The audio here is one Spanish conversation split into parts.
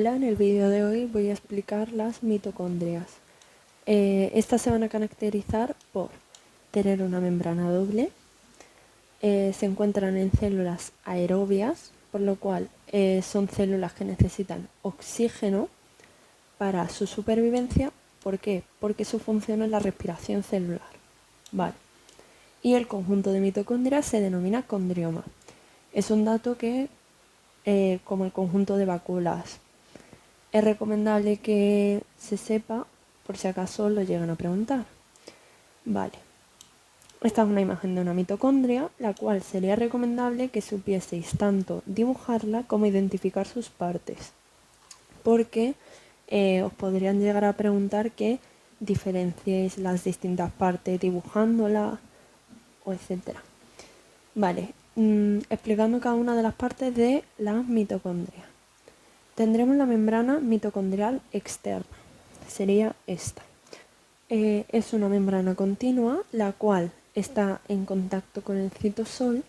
Hola, en el vídeo de hoy voy a explicar las mitocondrias. Estas se van a caracterizar por tener una membrana doble, se encuentran en células aerobias, por lo cual son células que necesitan oxígeno para su supervivencia. ¿Por qué? Porque su función es la respiración celular. Vale. Y el conjunto de mitocondrias se denomina condrioma. Es un dato que, como el conjunto de vacuolas, es recomendable que se sepa por si acaso lo llegan a preguntar. Vale. Esta es una imagen de una mitocondria, la cual sería recomendable que supieseis tanto dibujarla como identificar sus partes. Porque os podrían llegar a preguntar que diferenciéis las distintas partes dibujándola o etcétera. Vale, explicando cada una de las partes de la mitocondria. Tendremos la membrana mitocondrial externa, sería esta. Es una membrana continua, la cual está en contacto con el citosol,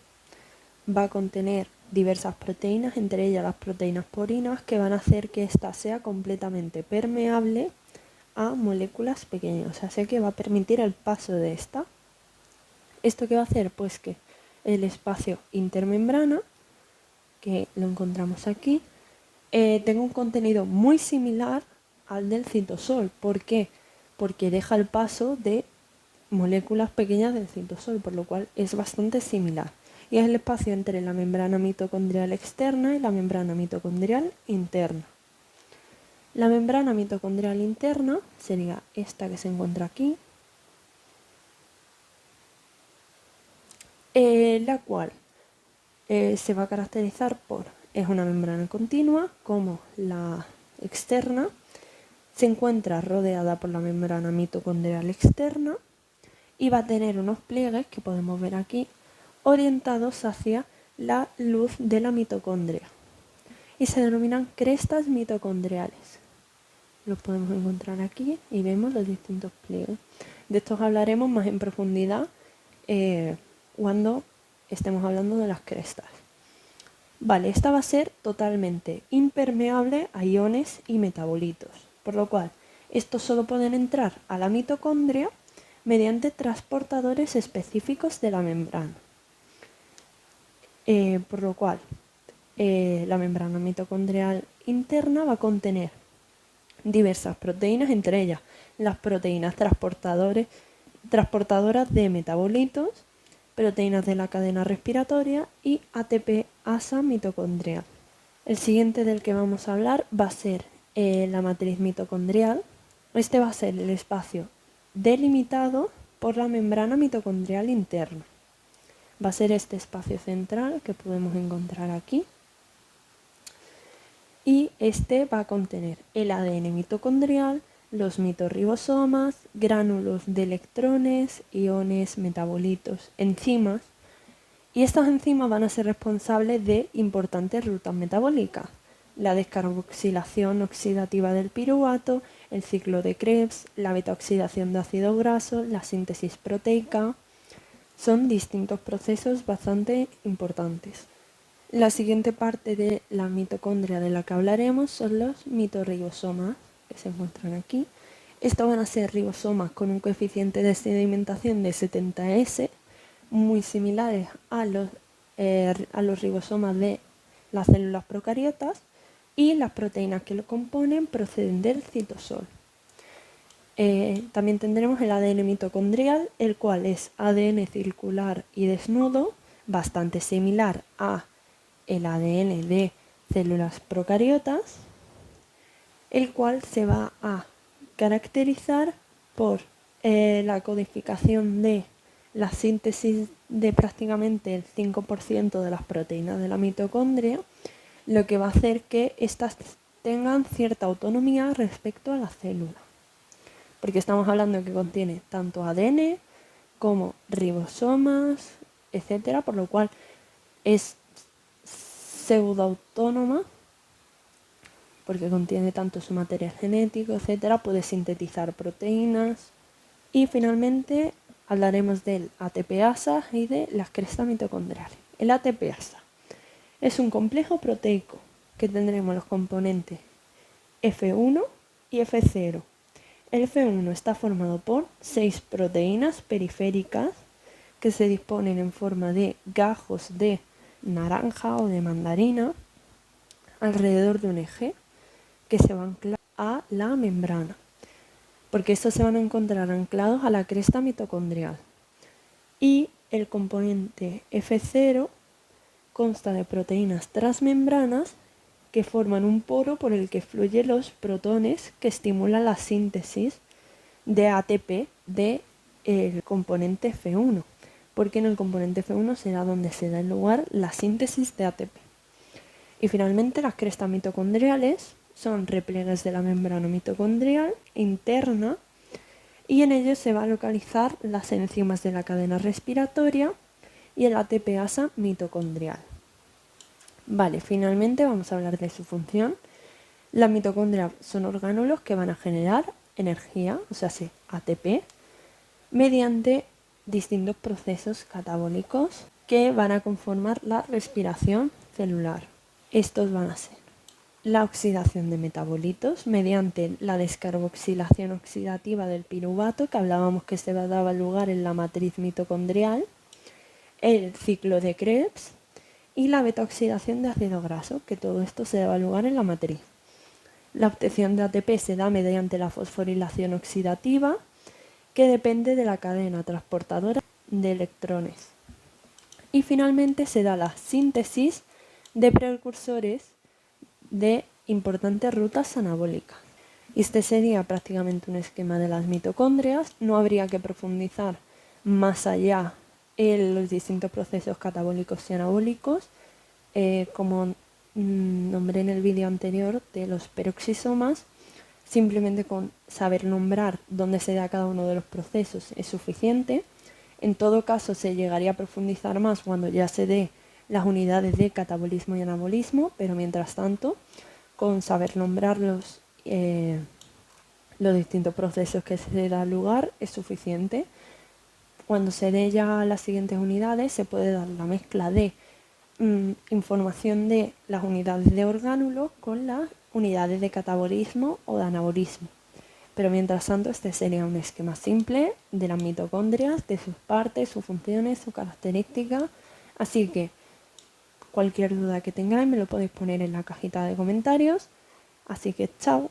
va a contener diversas proteínas, entre ellas las proteínas porinas, que van a hacer que ésta sea completamente permeable a moléculas pequeñas, o sea que va a permitir el paso de esta. ¿Esto qué va a hacer? Pues que el espacio intermembrana, que lo encontramos aquí, tenga un contenido muy similar al del citosol. ¿Por qué? Porque deja el paso de moléculas pequeñas del citosol, por lo cual es bastante similar. Y es el espacio entre la membrana mitocondrial externa y la membrana mitocondrial interna. La membrana mitocondrial interna sería esta que se encuentra aquí, la cual se va a caracterizar por, es una membrana continua como la externa, se encuentra rodeada por la membrana mitocondrial externa y va a tener unos pliegues que podemos ver aquí orientados hacia la luz de la mitocondria y se denominan crestas mitocondriales. Los podemos encontrar aquí y vemos los distintos pliegues. De estos hablaremos más en profundidad cuando estemos hablando de las crestas. Vale, esta va a ser totalmente impermeable a iones y metabolitos, por lo cual estos solo pueden entrar a la mitocondria mediante transportadores específicos de la membrana. Por lo cual la membrana mitocondrial interna va a contener diversas proteínas, entre ellas las proteínas transportadoras de metabolitos, proteínas de la cadena respiratoria y ATP-asa mitocondrial. El siguiente del que vamos a hablar va a ser la matriz mitocondrial. Este va a ser el espacio delimitado por la membrana mitocondrial interna. Va a ser este espacio central que podemos encontrar aquí. Y este va a contener el ADN mitocondrial, los mitorribosomas, gránulos de electrones, iones, metabolitos, enzimas. Y estas enzimas van a ser responsables de importantes rutas metabólicas: la descarboxilación oxidativa del piruvato, el ciclo de Krebs, la beta-oxidación de ácido graso, la síntesis proteica. Son distintos procesos bastante importantes. La siguiente parte de la mitocondria de la que hablaremos son los mitorribosomas, que se encuentran aquí. Estos van a ser ribosomas con un coeficiente de sedimentación de 70S, muy similares a los ribosomas de las células procariotas, y las proteínas que lo componen proceden del citosol. También tendremos el ADN mitocondrial, el cual es ADN circular y desnudo, bastante similar a el ADN de células procariotas, el cual se va a caracterizar por la codificación de la síntesis de prácticamente el 5% de las proteínas de la mitocondria, lo que va a hacer que éstas tengan cierta autonomía respecto a la célula, porque estamos hablando de que contiene tanto ADN como ribosomas, etcétera, por lo cual es pseudoautónoma, porque contiene tanto su material genético, etcétera, puede sintetizar proteínas. Y finalmente hablaremos del ATP-asa y de las crestas mitocondriales. El ATP-asa es un complejo proteico que tendremos los componentes F1 y F0. El F1 está formado por 6 proteínas periféricas que se disponen en forma de gajos de naranja o de mandarina alrededor de un eje que se va a anclar a la membrana, porque estos se van a encontrar anclados a la cresta mitocondrial. Y el componente F0 consta de proteínas transmembranas que forman un poro por el que fluyen los protones que estimulan la síntesis de ATP del componente F1, porque en el componente F1 será donde se da lugar la síntesis de ATP. Y finalmente las crestas mitocondriales son repliegues de la membrana mitocondrial interna y en ellos se va a localizar las enzimas de la cadena respiratoria y el ATPasa mitocondrial. Vale, finalmente vamos a hablar de su función. Las mitocondrias son orgánulos que van a generar energía, o sea, ATP, mediante distintos procesos catabólicos que van a conformar la respiración celular. Estos van a ser la oxidación de metabolitos mediante la descarboxilación oxidativa del piruvato, que hablábamos que se daba lugar en la matriz mitocondrial, el ciclo de Krebs y la beta-oxidación de ácido graso, que todo esto se daba lugar en la matriz. La obtención de ATP se da mediante la fosforilación oxidativa, que depende de la cadena transportadora de electrones. Y finalmente se da la síntesis de precursores de importantes rutas anabólicas. Este sería prácticamente un esquema de las mitocondrias. No habría que profundizar más allá en los distintos procesos catabólicos y anabólicos, como nombré en el vídeo anterior de los peroxisomas. Simplemente con saber nombrar dónde se da cada uno de los procesos es suficiente. En todo caso se llegaría a profundizar más cuando ya se dé las unidades de catabolismo y anabolismo, pero mientras tanto, con saber nombrar los distintos procesos que se dan lugar es suficiente. Cuando se dé ya las siguientes unidades se puede dar la mezcla de información de las unidades de orgánulos con las unidades de catabolismo o de anabolismo. Pero mientras tanto este sería un esquema simple de las mitocondrias, de sus partes, sus funciones, sus características. Así que cualquier duda que tengáis me lo podéis poner en la cajita de comentarios. Así que chao.